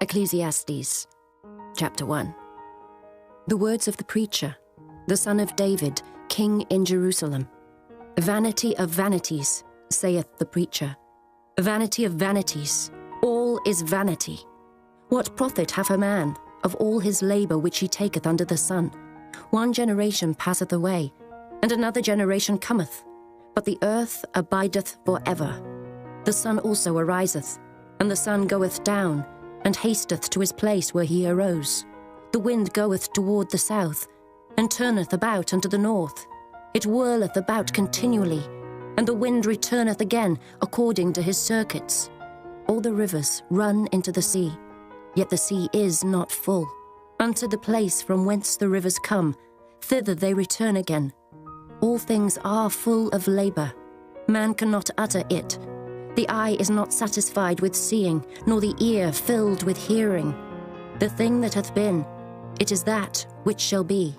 Ecclesiastes, chapter 1. The words of the preacher, the son of David, king in Jerusalem. Vanity of vanities, saith the preacher. Vanity of vanities, all is vanity. What profit hath a man of all his labour which he taketh under the sun? One generation passeth away, and another generation cometh, but the earth abideth for ever. The sun also ariseth, and the sun goeth down, and hasteth to his place where he arose. The wind goeth toward the south, and turneth about unto the north. It whirleth about continually, and the wind returneth again according to his circuits. All the rivers run into the sea, yet the sea is not full. Unto the place from whence the rivers come, thither they return again. All things are full of labour. Man cannot utter it. The eye is not satisfied with seeing, nor the ear filled with hearing. The thing that hath been, it is that which shall be.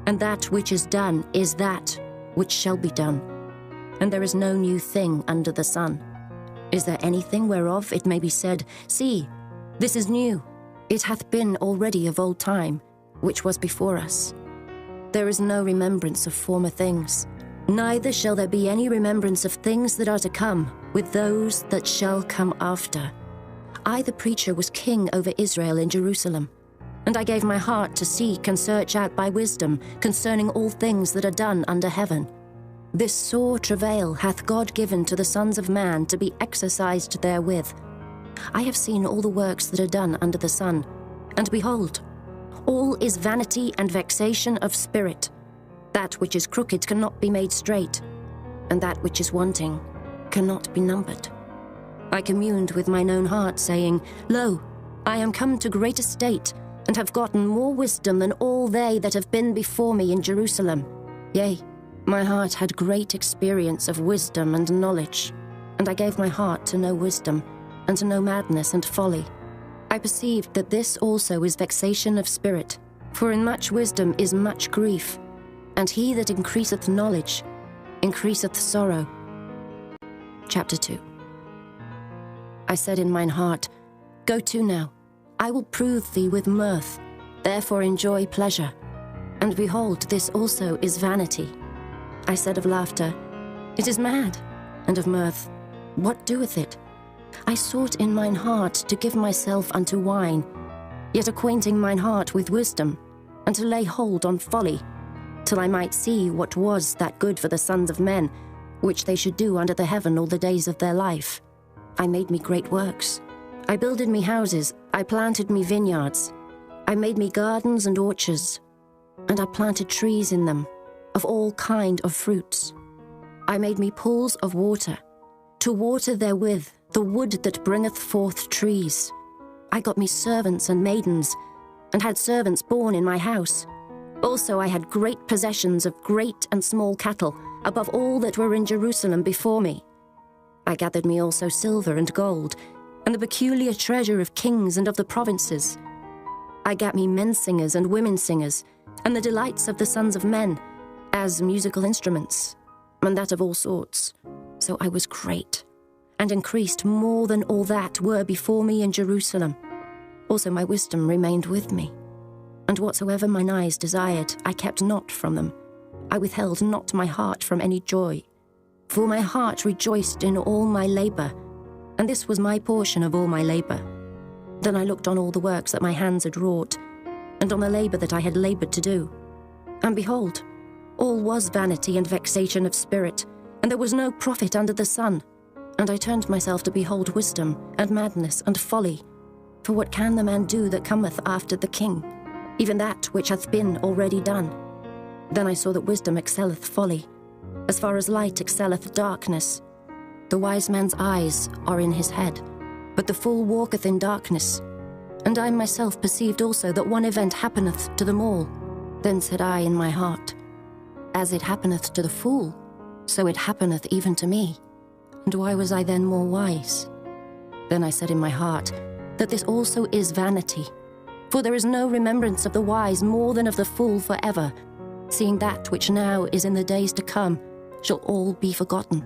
And that which is done is that which shall be done. And there is no new thing under the sun. Is there anything whereof it may be said, See, this is new? It hath been already of old time, which was before us. There is no remembrance of former things, neither shall there be any remembrance of things that are to come with those that shall come after. I, the preacher, was king over Israel in Jerusalem, and I gave my heart to seek and search out by wisdom concerning all things that are done under heaven. This sore travail hath God given to the sons of man to be exercised therewith. I have seen all the works that are done under the sun, and behold, all is vanity and vexation of spirit. That which is crooked cannot be made straight, and that which is wanting cannot be numbered. I communed with mine own heart, saying, Lo, I am come to great estate, and have gotten more wisdom than all they that have been before me in Jerusalem. Yea, my heart had great experience of wisdom and knowledge, and I gave my heart to know wisdom, and to know madness and folly. I perceived that this also is vexation of spirit, for in much wisdom is much grief, and he that increaseth knowledge increaseth sorrow. Chapter 2. I said in mine heart, Go to now, I will prove thee with mirth, therefore enjoy pleasure. And behold, this also is vanity. I said of laughter, It is mad, and of mirth, what doeth it? I sought in mine heart to give myself unto wine, yet acquainting mine heart with wisdom, and to lay hold on folly, till I might see what was that good for the sons of men, which they should do under the heaven all the days of their life. I made me great works. I builded me houses, I planted me vineyards. I made me gardens and orchards, and I planted trees in them, of all kind of fruits. I made me pools of water, to water therewith the wood that bringeth forth trees. I got me servants and maidens, and had servants born in my house. Also I had great possessions of great and small cattle, above all that were in Jerusalem before me. I gathered me also silver and gold, and the peculiar treasure of kings and of the provinces. I gat me men singers and women singers, and the delights of the sons of men, as musical instruments, and that of all sorts. So I was great, and increased more than all that were before me in Jerusalem. Also my wisdom remained with me, and whatsoever mine eyes desired, I kept not from them. I withheld not my heart from any joy, for my heart rejoiced in all my labour, and this was my portion of all my labour. Then I looked on all the works that my hands had wrought, and on the labour that I had laboured to do. And behold, all was vanity and vexation of spirit, and there was no profit under the sun. And I turned myself to behold wisdom, and madness, and folly. For what can the man do that cometh after the king? Even that which hath been already done. Then I saw that wisdom excelleth folly, as far as light excelleth darkness. The wise man's eyes are in his head, but the fool walketh in darkness. And I myself perceived also that one event happeneth to them all. Then said I in my heart, As it happeneth to the fool, so it happeneth even to me. And why was I then more wise? Then I said in my heart, that this also is vanity. For there is no remembrance of the wise more than of the fool forever, seeing that which now is in the days to come shall all be forgotten.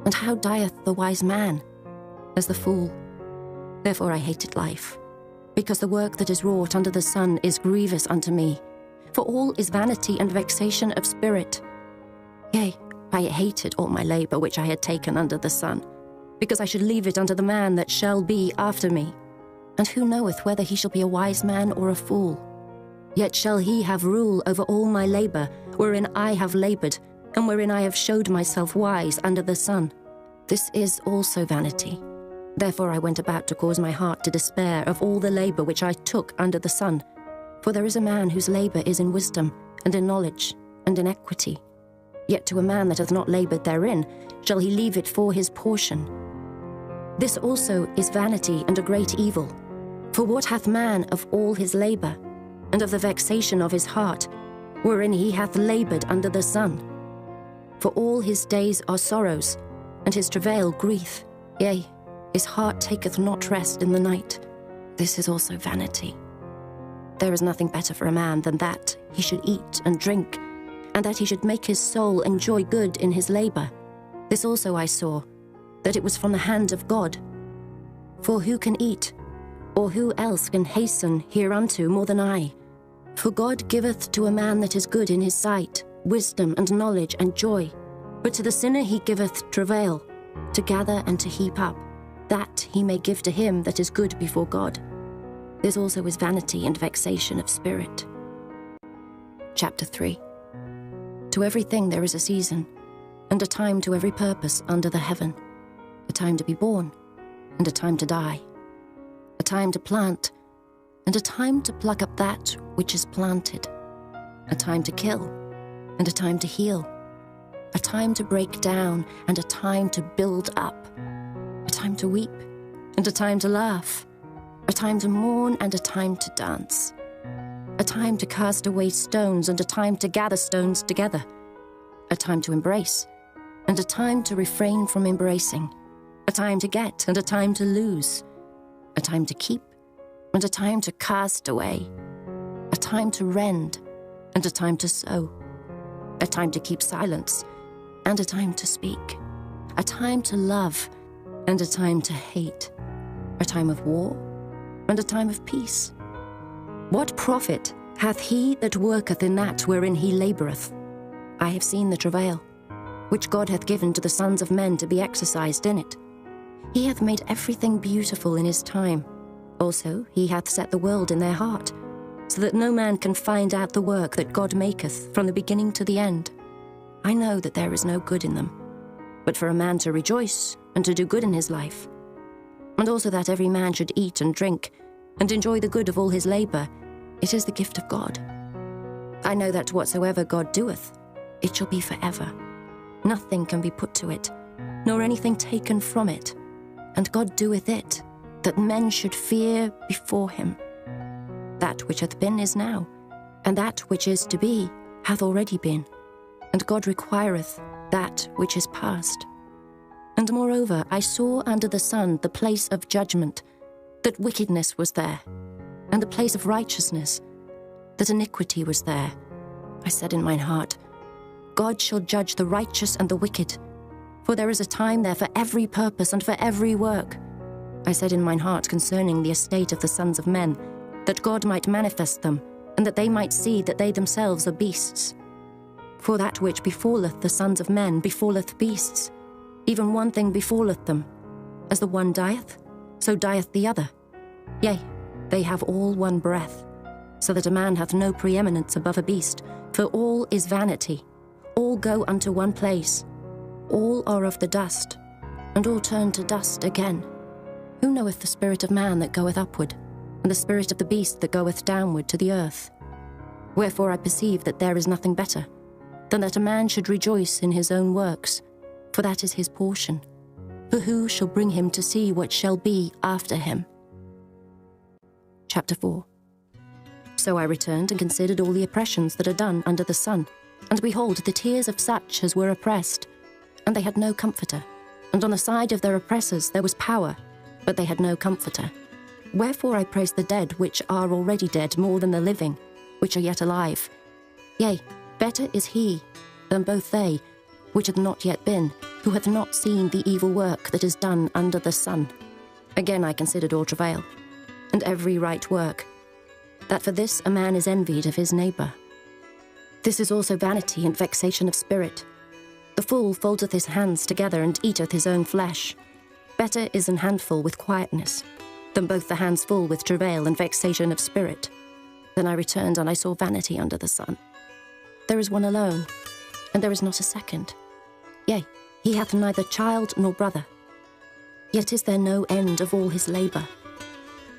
And how dieth the wise man? As the fool. Therefore I hated life, because the work that is wrought under the sun is grievous unto me. For all is vanity and vexation of spirit. Yea, I hated all my labour which I had taken under the sun, because I should leave it unto the man that shall be after me. And who knoweth whether he shall be a wise man or a fool? Yet shall he have rule over all my labour, wherein I have laboured, and wherein I have showed myself wise under the sun. This is also vanity. Therefore I went about to cause my heart to despair of all the labour which I took under the sun. For there is a man whose labour is in wisdom, and in knowledge, and in equity. Yet to a man that hath not laboured therein shall he leave it for his portion. This also is vanity and a great evil. For what hath man of all his labour, and of the vexation of his heart, wherein he hath laboured under the sun? For all his days are sorrows, and his travail grief. Yea, his heart taketh not rest in the night. This is also vanity. There is nothing better for a man than that he should eat and drink, and that he should make his soul enjoy good in his labour. This also I saw, that it was from the hand of God. For who can eat, or who else can hasten hereunto more than I? For God giveth to a man that is good in his sight wisdom and knowledge and joy. But to the sinner he giveth travail, to gather and to heap up, that he may give to him that is good before God. This also is vanity and vexation of spirit. Chapter 3. To everything there is a season, and a time to every purpose under the heaven, a time to be born, and a time to die, a time to plant, and a time to pluck up that which is planted, a time to kill, and a time to heal, a time to break down, and a time to build up, a time to weep, and a time to laugh, a time to mourn, and a time to dance, a time to cast away stones, and a time to gather stones together, a time to embrace, and a time to refrain from embracing, a time to get, and a time to lose, a time to keep, and a time to cast away, a time to rend, and a time to sow, a time to keep silence, and a time to speak, a time to love, and a time to hate, a time of war, and a time of peace. What profit hath he that worketh in that wherein he laboureth? I have seen the travail, which God hath given to the sons of men to be exercised in it. He hath made everything beautiful in his time. Also he hath set the world in their heart, so that no man can find out the work that God maketh from the beginning to the end. I know that there is no good in them, but for a man to rejoice and to do good in his life, and also that every man should eat and drink, and enjoy the good of all his labour, it is the gift of God. I know that whatsoever God doeth, it shall be forever. Nothing can be put to it, nor anything taken from it. And God doeth it, that men should fear before him. That which hath been is now, and that which is to be hath already been. And God requireth that which is past. And moreover, I saw under the sun the place of judgment, that wickedness was there, and the place of righteousness, that iniquity was there. I said in mine heart, God shall judge the righteous and the wicked, for there is a time there for every purpose and for every work. I said in mine heart concerning the estate of the sons of men, that God might manifest them, and that they might see that they themselves are beasts. For that which befalleth the sons of men befalleth beasts. Even one thing befalleth them. As the one dieth, so dieth the other. Yea, they have all one breath, so that a man hath no preeminence above a beast, for all is vanity. All go unto one place. All are of the dust, and all turn to dust again. Who knoweth the spirit of man that goeth upward, and the spirit of the beast that goeth downward to the earth? Wherefore I perceive that there is nothing better, than that a man should rejoice in his own works, for that is his portion. For who shall bring him to see what shall be after him? Chapter 4. So I returned and considered all the oppressions that are done under the sun, and behold, the tears of such as were oppressed, and they had no comforter. And on the side of their oppressors there was power, but they had no comforter. Wherefore I praise the dead which are already dead more than the living, which are yet alive. Yea, better is he than both they, which hath not yet been, who hath not seen the evil work that is done under the sun. Again I considered all travail, and every right work, that for this a man is envied of his neighbour. This is also vanity and vexation of spirit. The fool foldeth his hands together and eateth his own flesh. Better is an handful with quietness, than both the hands full with travail and vexation of spirit. Then I returned, and I saw vanity under the sun. There is one alone, and there is not a second. Yea, he hath neither child nor brother. Yet is there no end of all his labour.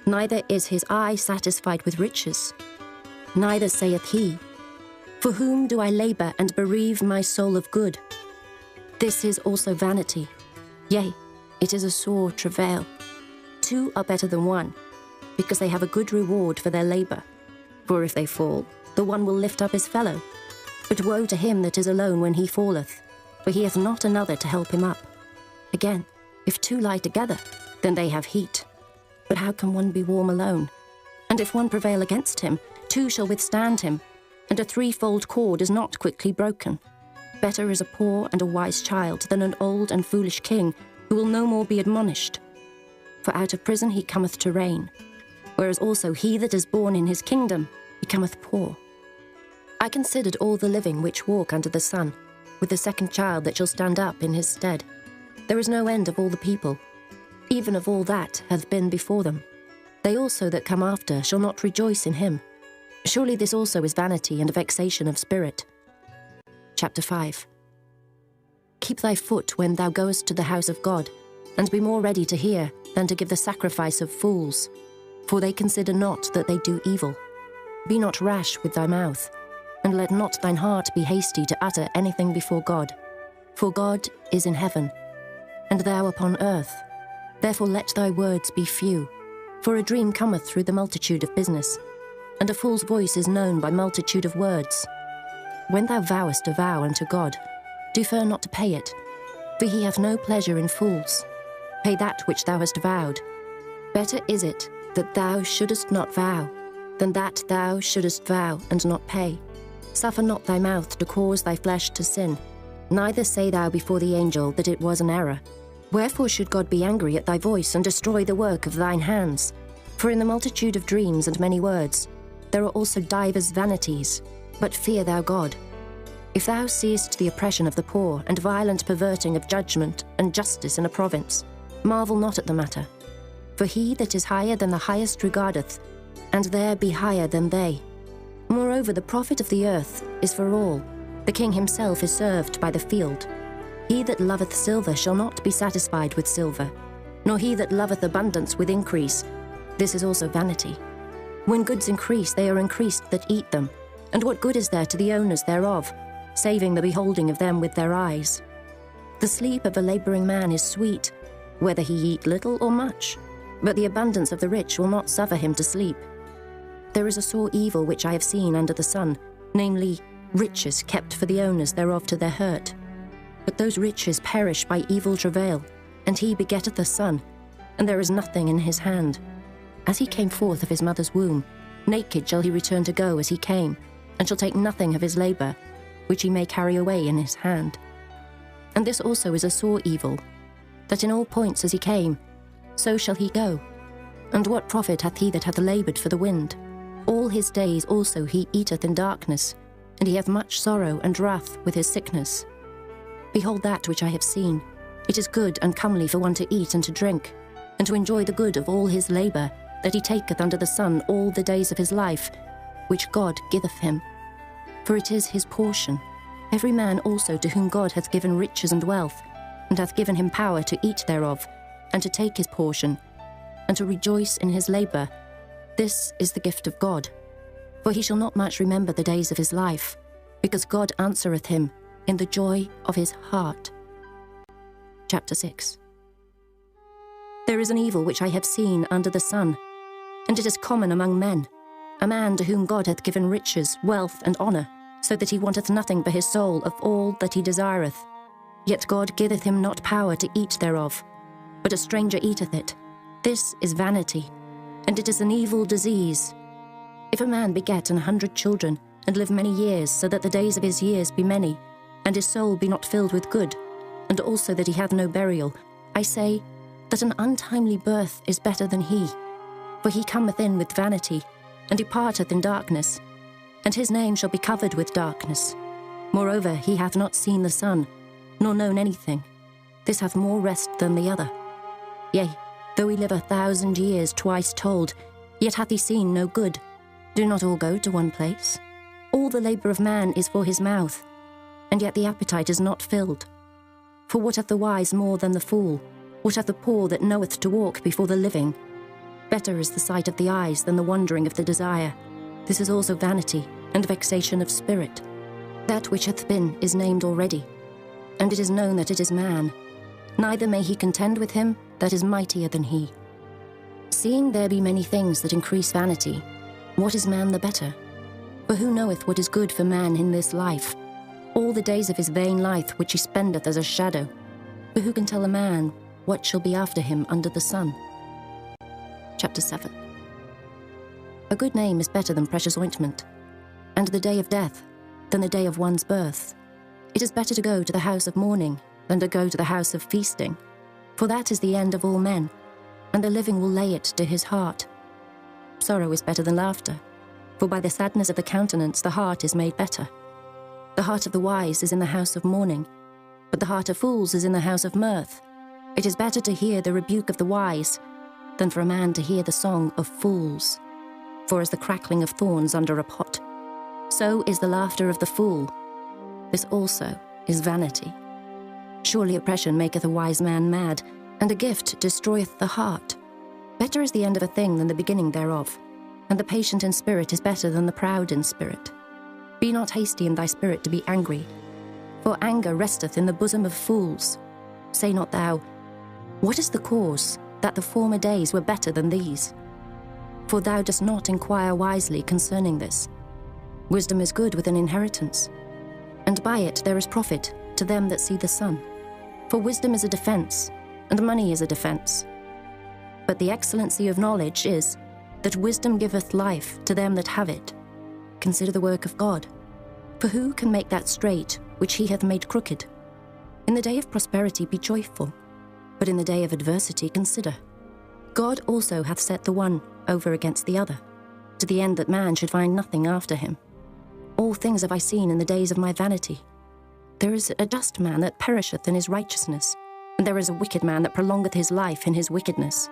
Neither is his eye satisfied with riches. Neither saith he, For whom do I labour and bereave my soul of good? This is also vanity. Yea, it is a sore travail. Two are better than one, because they have a good reward for their labour. For if they fall, the one will lift up his fellow. But woe to him that is alone when he falleth, for he hath not another to help him up. Again, if two lie together, then they have heat. But how can one be warm alone? And if one prevail against him, two shall withstand him, and a threefold cord is not quickly broken. Better is a poor and a wise child than an old and foolish king, who will no more be admonished. For out of prison he cometh to reign, whereas also he that is born in his kingdom becometh poor. I considered all the living which walk under the sun, with the second child that shall stand up in his stead. There is no end of all the people, even of all that hath been before them. They also that come after shall not rejoice in him. Surely this also is vanity and a vexation of spirit. Chapter 5. Keep thy foot when thou goest to the house of God, and be more ready to hear than to give the sacrifice of fools, for they consider not that they do evil. Be not rash with thy mouth, and let not thine heart be hasty to utter anything before God. For God is in heaven, and thou upon earth. Therefore let thy words be few, for a dream cometh through the multitude of business, and a fool's voice is known by multitude of words. When thou vowest a vow unto God, defer not to pay it, for he hath no pleasure in fools. Pay that which thou hast vowed. Better is it that thou shouldest not vow, than that thou shouldest vow and not pay. Suffer not thy mouth to cause thy flesh to sin, neither say thou before the angel that it was an error. Wherefore should God be angry at thy voice and destroy the work of thine hands? For in the multitude of dreams and many words, there are also divers vanities, but fear thou God. If thou seest the oppression of the poor, and violent perverting of judgment, and justice in a province, marvel not at the matter. For he that is higher than the highest regardeth, and there be higher than they. Moreover, the profit of the earth is for all. The king himself is served by the field. He that loveth silver shall not be satisfied with silver, nor he that loveth abundance with increase. This is also vanity. When goods increase, they are increased that eat them. And what good is there to the owners thereof, saving the beholding of them with their eyes? The sleep of a labouring man is sweet, whether he eat little or much, but the abundance of the rich will not suffer him to sleep. There is a sore evil which I have seen under the sun, namely, riches kept for the owners thereof to their hurt. But those riches perish by evil travail, and he begetteth a son, and there is nothing in his hand. As he came forth of his mother's womb, naked shall he return to go as he came, and shall take nothing of his labour, which he may carry away in his hand. And this also is a sore evil, that in all points as he came, so shall he go. And what profit hath he that hath laboured for the wind? All his days also he eateth in darkness, and he hath much sorrow and wrath with his sickness. Behold that which I have seen. It is good and comely for one to eat and to drink, and to enjoy the good of all his labour, that he taketh under the sun all the days of his life, which God giveth him. For it is his portion. Every man also to whom God hath given riches and wealth, and hath given him power to eat thereof, and to take his portion, and to rejoice in his labour. This is the gift of God. For he shall not much remember the days of his life, because God answereth him in the joy of his heart. Chapter 6. There is an evil which I have seen under the sun, and it is common among men, a man to whom God hath given riches, wealth, and honour, so that he wanteth nothing for his soul of all that he desireth. Yet God giveth him not power to eat thereof, but a stranger eateth it. This is vanity, and it is an evil disease. If a man beget 100 children, and live many years, so that the days of his years be many, and his soul be not filled with good, and also that he hath no burial, I say, that an untimely birth is better than he. For he cometh in with vanity, and departeth in darkness, and his name shall be covered with darkness. Moreover, he hath not seen the sun, nor known anything. This hath more rest than the other. Yea, though he live 1,000 years twice told, yet hath he seen no good. Do not all go to one place? All the labour of man is for his mouth, and yet the appetite is not filled. For what hath the wise more than the fool? What hath the poor that knoweth to walk before the living? Better is the sight of the eyes than the wandering of the desire. This is also vanity and vexation of spirit. That which hath been is named already, and it is known that it is man. Neither may he contend with him that is mightier than he. Seeing there be many things that increase vanity, what is man the better? For who knoweth what is good for man in this life? All the days of his vain life which he spendeth as a shadow. For who can tell a man what shall be after him under the sun? Chapter 7. A good name is better than precious ointment, and the day of death than the day of one's birth. It is better to go to the house of mourning than to go to the house of feasting, for that is the end of all men, and the living will lay it to his heart. Sorrow is better than laughter, for by the sadness of the countenance the heart is made better. The heart of the wise is in the house of mourning, but the heart of fools is in the house of mirth. It is better to hear the rebuke of the wise than for a man to hear the song of fools. For as the crackling of thorns under a pot, so is the laughter of the fool. This also is vanity. Surely oppression maketh a wise man mad, and a gift destroyeth the heart. Better is the end of a thing than the beginning thereof, and the patient in spirit is better than the proud in spirit. Be not hasty in thy spirit to be angry, for anger resteth in the bosom of fools. Say not thou, what is the cause that the former days were better than these? For thou dost not inquire wisely concerning this. Wisdom is good with an inheritance, and by it there is profit to them that see the sun. For wisdom is a defence, and money is a defence. But the excellency of knowledge is, that wisdom giveth life to them that have it. Consider the work of God. For who can make that straight which he hath made crooked? In the day of prosperity be joyful, but in the day of adversity consider. God also hath set the one over against the other, to the end that man should find nothing after him. All things have I seen in the days of my vanity. There is a just man that perisheth in his righteousness, and there is a wicked man that prolongeth his life in his wickedness.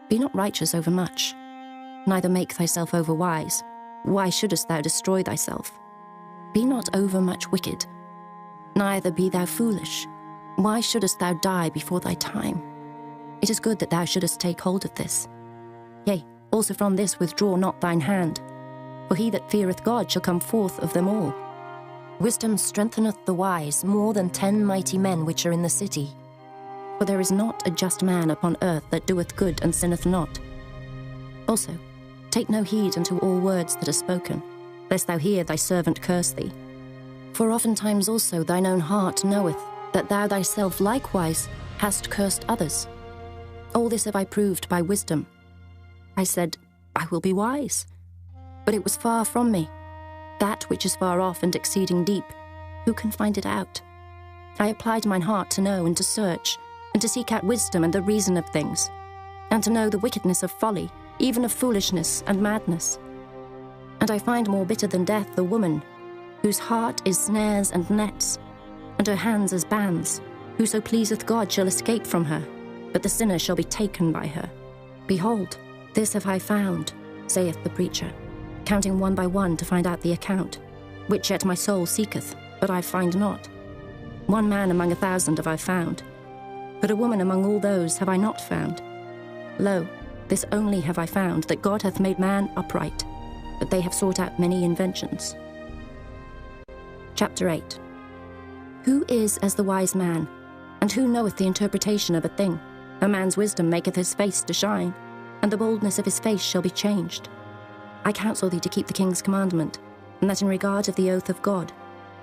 Be not righteous over much, neither make thyself over wise. Why shouldest thou destroy thyself? Be not over much wicked, neither be thou foolish. Why shouldest thou die before thy time? It is good that thou shouldest take hold of this. Yea, also from this withdraw not thine hand, for he that feareth God shall come forth of them all. Wisdom strengtheneth the wise more than 10 mighty men which are in the city. For there is not a just man upon earth that doeth good and sinneth not. Also, take no heed unto all words that are spoken, lest thou hear thy servant curse thee. For oftentimes also thine own heart knoweth that thou thyself likewise hast cursed others. All this have I proved by wisdom. I said, I will be wise. But it was far from me. That which is far off and exceeding deep, who can find it out? I applied mine heart to know and to search, and to seek out wisdom and the reason of things, and to know the wickedness of folly, even of foolishness and madness. And I find more bitter than death the woman, whose heart is snares and nets, and her hands as bands. Whoso pleaseth God shall escape from her, but the sinner shall be taken by her. Behold, this have I found, saith the preacher, counting one by one to find out the account, which yet my soul seeketh, but I find not. One man among 1,000 have I found, but a woman among all those have I not found. Lo, this only have I found, that God hath made man upright, but they have sought out many inventions. Chapter 8. Who is as the wise man, and who knoweth the interpretation of a thing? A man's wisdom maketh his face to shine, and the boldness of his face shall be changed. I counsel thee to keep the king's commandment, and that in regard of the oath of God.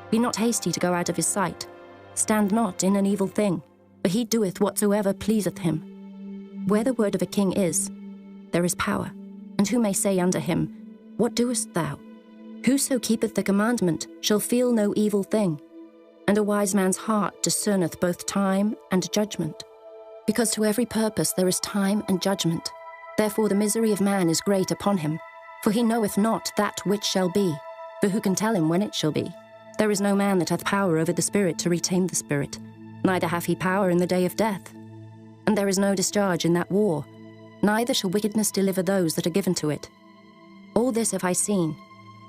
Be not hasty to go out of his sight. Stand not in an evil thing, for he doeth whatsoever pleaseth him. Where the word of a king is, there is power. And who may say unto him, What doest thou? Whoso keepeth the commandment shall feel no evil thing, and a wise man's heart discerneth both time and judgment. Because to every purpose there is time and judgment. Therefore the misery of man is great upon him, for he knoweth not that which shall be, for who can tell him when it shall be? There is no man that hath power over the spirit to retain the spirit, neither hath he power in the day of death. And there is no discharge in that war, neither shall wickedness deliver those that are given to it. All this have I seen,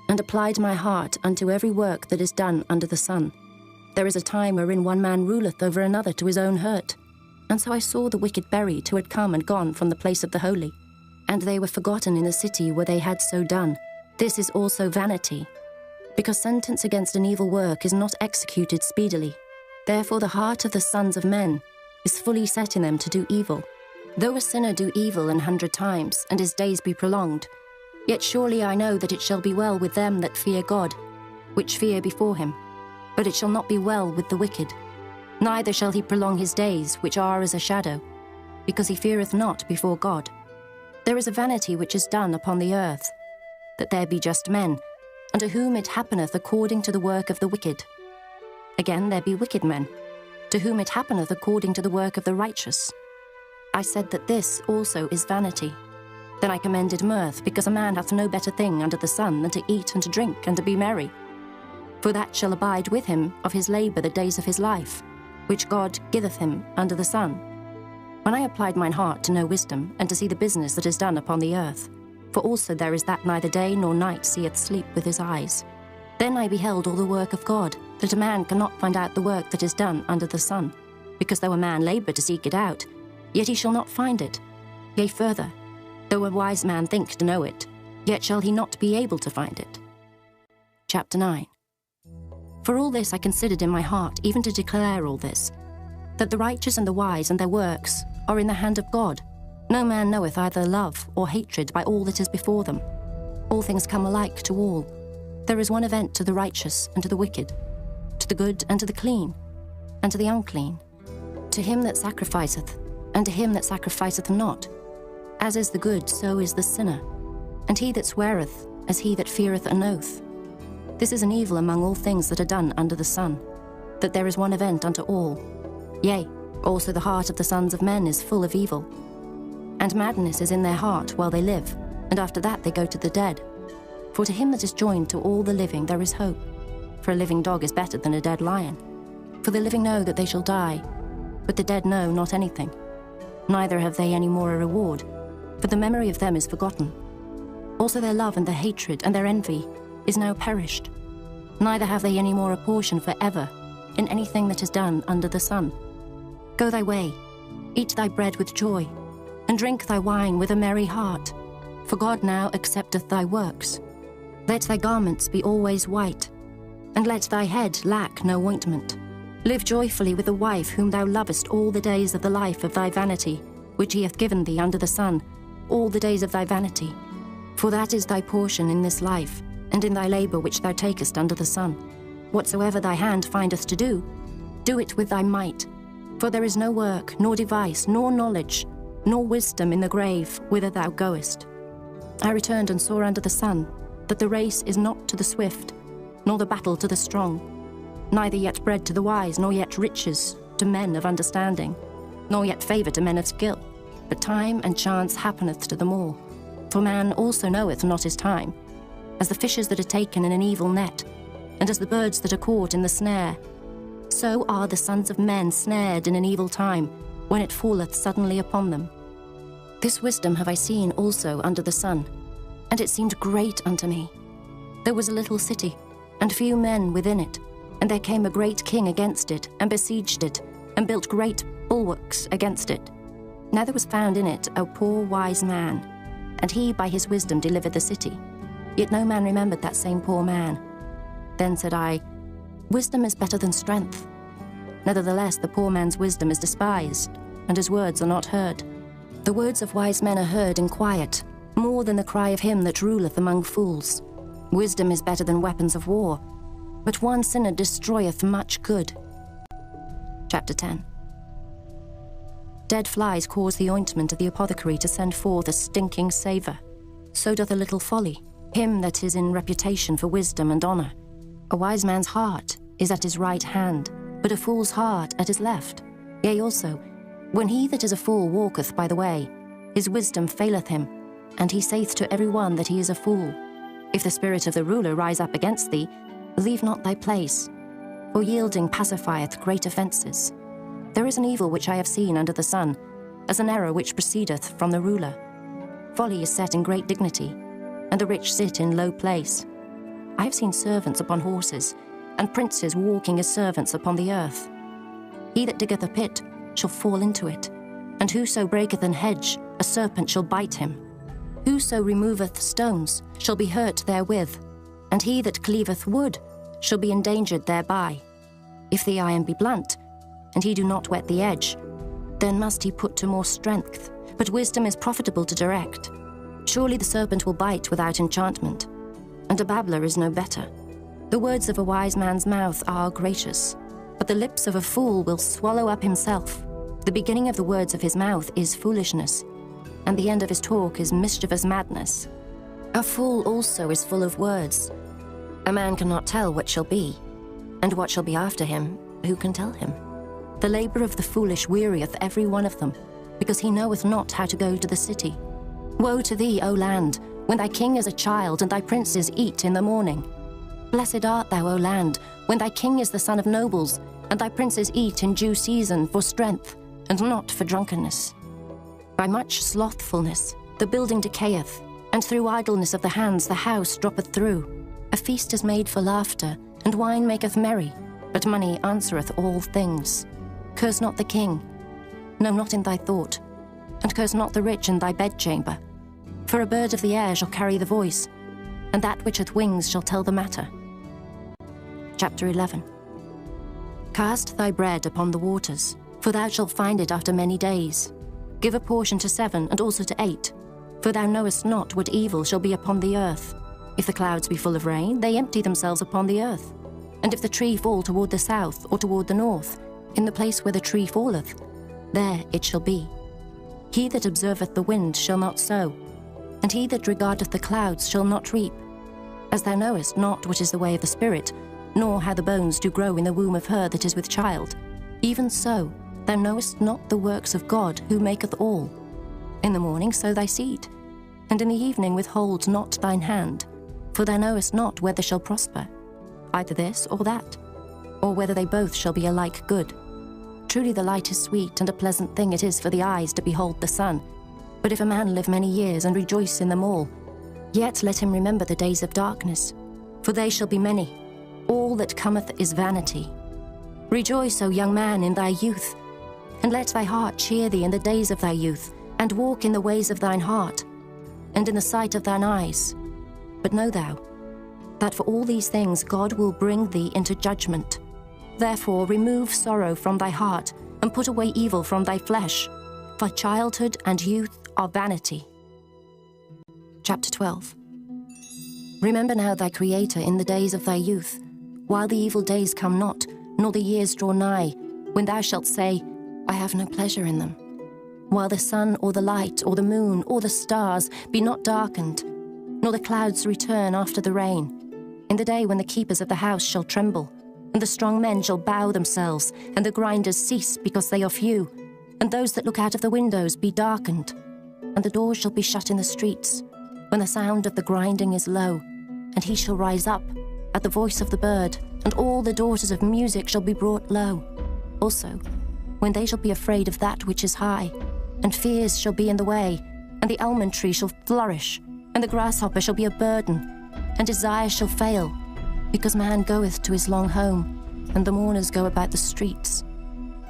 and applied my heart unto every work that is done under the sun. There is a time wherein one man ruleth over another to his own hurt. And so I saw the wicked buried who had come and gone from the place of the holy, and they were forgotten in the city where they had so done. This is also vanity, because sentence against an evil work is not executed speedily. Therefore the heart of the sons of men is fully set in them to do evil. Though a sinner do evil 100 times, and his days be prolonged, yet surely I know that it shall be well with them that fear God, which fear before him. But it shall not be well with the wicked, neither shall he prolong his days, which are as a shadow, because he feareth not before God. There is a vanity which is done upon the earth, that there be just men, unto whom it happeneth according to the work of the wicked. Again there be wicked men, to whom it happeneth according to the work of the righteous. I said that this also is vanity. Then I commended mirth, because a man hath no better thing under the sun than to eat and to drink and to be merry. For that shall abide with him of his labour the days of his life, which God giveth him under the sun. When I applied mine heart to know wisdom, and to see the business that is done upon the earth, for also there is that neither day nor night seeth sleep with his eyes, then I beheld all the work of God, that a man cannot find out the work that is done under the sun, because though a man labour to seek it out, yet he shall not find it. Yea, further, though a wise man think to know it, yet shall he not be able to find it. Chapter 9. For all this I considered in my heart, even to declare all this, that the righteous and the wise and their works are in the hand of God. No man knoweth either love or hatred by all that is before them. All things come alike to all. There is one event to the righteous and to the wicked, to the good and to the clean, and to the unclean, to him that sacrificeth, and to him that sacrificeth not. As is the good, so is the sinner, and he that sweareth, as he that feareth an oath. This is an evil among all things that are done under the sun, that there is one event unto all. Yea, also the heart of the sons of men is full of evil. And madness is in their heart while they live, and after that they go to the dead. For to him that is joined to all the living there is hope. For a living dog is better than a dead lion. For the living know that they shall die, but the dead know not anything. Neither have they any more a reward, for the memory of them is forgotten. Also their love and their hatred and their envy is now perished. Neither have they any more a portion for ever in anything that is done under the sun. Go thy way, eat thy bread with joy, and drink thy wine with a merry heart, for God now accepteth thy works. Let thy garments be always white, and let thy head lack no ointment. Live joyfully with the wife whom thou lovest all the days of the life of thy vanity, which he hath given thee under the sun, all the days of thy vanity. For that is thy portion in this life, and in thy labour which thou takest under the sun. Whatsoever thy hand findeth to do, do it with thy might. For there is no work, nor device, nor knowledge, nor wisdom in the grave whither thou goest. I returned and saw under the sun that the race is not to the swift, nor the battle to the strong, neither yet bread to the wise, nor yet riches to men of understanding, nor yet favour to men of skill, but time and chance happeneth to them all. For man also knoweth not his time, as the fishes that are taken in an evil net, and as the birds that are caught in the snare. So are the sons of men snared in an evil time, when it falleth suddenly upon them. This wisdom have I seen also under the sun, and it seemed great unto me. There was a little city, and few men within it, and there came a great king against it, and besieged it, and built great bulwarks against it. Now there was found in it a poor wise man, and he by his wisdom delivered the city. Yet no man remembered that same poor man. Then said I, Wisdom is better than strength. Nevertheless the poor man's wisdom is despised, and his words are not heard. The words of wise men are heard in quiet, more than the cry of him that ruleth among fools. Wisdom is better than weapons of war, but one sinner destroyeth much good. Chapter 10. Dead flies cause the ointment of the apothecary to send forth a stinking savour. So doth a little folly, him that is in reputation for wisdom and honour. A wise man's heart is at his right hand, but a fool's heart at his left. Yea, also, When he that is a fool walketh by the way, his wisdom faileth him, and he saith to every one that he is a fool. If the spirit of the ruler rise up against thee, leave not thy place, for yielding pacifieth great offences. There is an evil which I have seen under the sun, as an error which proceedeth from the ruler. Folly is set in great dignity, and the rich sit in low place. I have seen servants upon horses, and princes walking as servants upon the earth. He that diggeth a pit shall fall into it, and whoso breaketh an hedge, a serpent shall bite him. Whoso removeth stones shall be hurt therewith, and he that cleaveth wood shall be endangered thereby. If the iron be blunt, and he do not whet the edge, then must he put to more strength, but wisdom is profitable to direct. Surely the serpent will bite without enchantment, and a babbler is no better. The words of a wise man's mouth are gracious, but the lips of a fool will swallow up himself. The beginning of the words of his mouth is foolishness, and the end of his talk is mischievous madness. A fool also is full of words. A man cannot tell what shall be, and what shall be after him, who can tell him? The labour of the foolish wearieth every one of them, because he knoweth not how to go to the city. Woe to thee, O land, when thy king is a child, and thy princes eat in the morning. Blessed art thou, O land, when thy king is the son of nobles, and thy princes eat in due season for strength, and not for drunkenness. By much slothfulness the building decayeth, and through idleness of the hands the house droppeth through. A feast is made for laughter, and wine maketh merry, but money answereth all things. Curse not the king, no, not in thy thought, and curse not the rich in thy bedchamber. For a bird of the air shall carry the voice, and that which hath wings shall tell the matter. Chapter 11. Cast thy bread upon the waters, for thou shalt find it after many days. Give a portion to 7, and also to 8, for thou knowest not what evil shall be upon the earth. If the clouds be full of rain, they empty themselves upon the earth. And if the tree fall toward the south, or toward the north, in the place where the tree falleth, there it shall be. He that observeth the wind shall not sow, and he that regardeth the clouds shall not reap. As thou knowest not what is the way of the Spirit, nor how the bones do grow in the womb of her that is with child, even so thou knowest not the works of God, who maketh all. In the morning sow thy seed, and in the evening withhold not thine hand, for thou knowest not whether shall prosper, either this or that, or whether they both shall be alike good. Truly the light is sweet, and a pleasant thing it is for the eyes to behold the sun. But if a man live many years, and rejoice in them all, yet let him remember the days of darkness, for they shall be many. All that cometh is vanity. Rejoice, O young man, in thy youth, and let thy heart cheer thee in the days of thy youth, and walk in the ways of thine heart, and in the sight of thine eyes. But know thou, that for all these things God will bring thee into judgment. Therefore remove sorrow from thy heart, and put away evil from thy flesh, for childhood and youth are vanity. Chapter 12. Remember now thy Creator in the days of thy youth, while the evil days come not, nor the years draw nigh, when thou shalt say, I have no pleasure in them. While the sun or the light or the moon or the stars be not darkened, nor the clouds return after the rain, in the day when the keepers of the house shall tremble, and the strong men shall bow themselves, and the grinders cease because they are few, and those that look out of the windows be darkened, and the doors shall be shut in the streets, when the sound of the grinding is low, and he shall rise up at the voice of the bird, and all the daughters of music shall be brought low. Also, when they shall be afraid of that which is high, and fears shall be in the way, and the almond tree shall flourish, and the grasshopper shall be a burden, and desire shall fail, because man goeth to his long home, and the mourners go about the streets.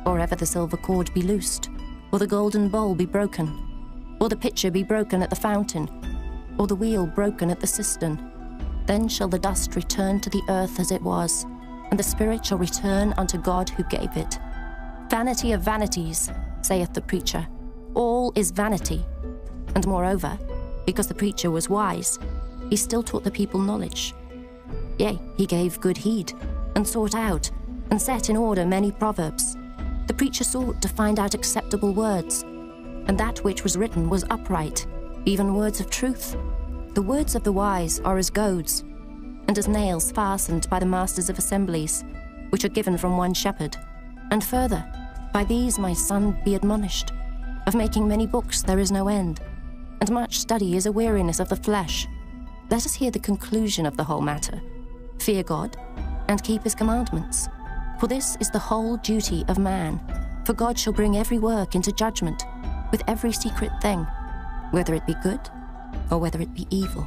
Or ever the silver cord be loosed, or the golden bowl be broken, or the pitcher be broken at the fountain, or the wheel broken at the cistern, then shall the dust return to the earth as it was, and the spirit shall return unto God who gave it. Vanity of vanities, saith the preacher, all is vanity. And moreover, because the preacher was wise, he still taught the people knowledge. Yea, he gave good heed, and sought out, and set in order many proverbs. The preacher sought to find out acceptable words, and that which was written was upright, even words of truth. The words of the wise are as goads, and as nails fastened by the masters of assemblies, which are given from one shepherd. And further, By these, my son, be admonished. Of making many books there is no end, and much study is a weariness of the flesh. Let us hear the conclusion of the whole matter. Fear God, and keep his commandments. For this is the whole duty of man. For God shall bring every work into judgment, with every secret thing, whether it be good or whether it be evil.